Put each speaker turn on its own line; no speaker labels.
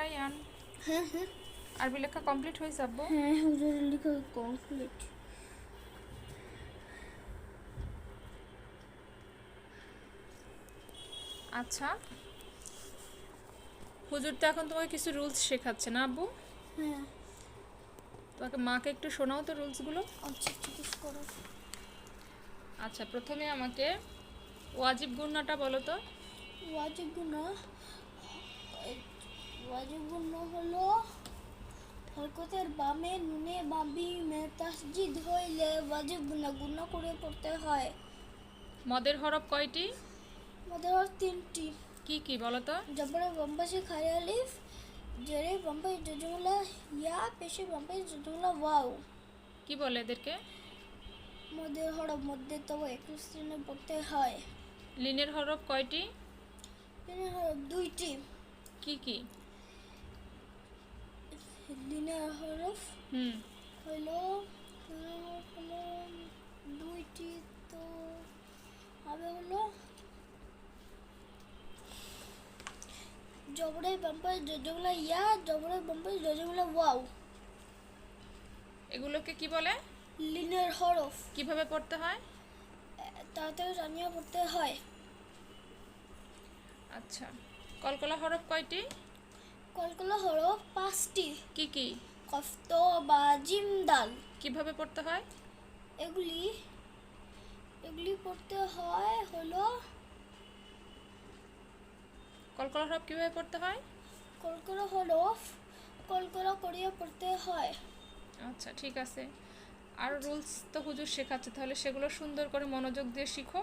Ryan?
হ্যাঁ হ্যাঁ
আরবি লেখা কমপ্লিট হয়েছে আব্বু?
হ্যাঁ হুজুরের লেখা কমপ্লিট।
আচ্ছা, হুজুর তো এখন তোমাকে কিছু রুলস শেখাচ্ছে না আব্বু?
হ্যাঁ
তোমাকে মাকে একটু শোনাও তো রুলসগুলো।
আচ্ছা জিজ্ঞেস করো।
আচ্ছা, প্রথমে আমাকে ওয়াজিব গুন্নাটা বলো তো।
ওয়াজিব গুনাহ, ওয়াজিব গুনাহ হলো হরকতের বামে নুনে বাবি মে তাসজিদ হইলে ওয়াজিব গুনাহ গুনাহ করে পড়তে হয়।
মদের হরফ কয়টি?
মদের হরফ 3টি।
কি কি বলো তো?
জবরে বম্বাসি খালি আলিফ, জেরে বম্বাই জজমলা ইয়া, পেশে বম্বাই জজমলা ওয়াও।
কি বলে এদেরকে?
মদের হরফ মধ্যে তবে 21 শ্রেণী পড়তে হয়।
লিনের হরফ কয়টি?
লিনের হরফ 2টি।
কি কি?
লিনের হরফ
হুম
হলো 2টি, তো হবে হলো জবরে বাম্পাই জজমলা ইয়া, জবরে বাম্পাই জজমলা ওয়াও।
এগুলোকে কি বলে?
লিনের হরফ
কিভাবে পড়তে হয়?
তাড়াতাড়ি জানিয়ে পড়তে হয়।
আচ্ছা, কলকলা হরফ কয়টি?
কলকলা হরফ 5টি।
কি কি?
কফ তো বা জিম দাল।
কিভাবে পড়তে হয়?
এগুলি এগুলি পড়তে হয় হলো
কলকলা হরফ কিভাবে পড়তে হয়?
কলকলা হরফ কলকলা করিয়ে পড়তে হয়।
আচ্ছা ঠিক আছে, আর রুলস তো হুজুর শেখাচ্ছে, তাহলে সেগুলো সুন্দর করে মনোযোগ দিয়ে শিখো।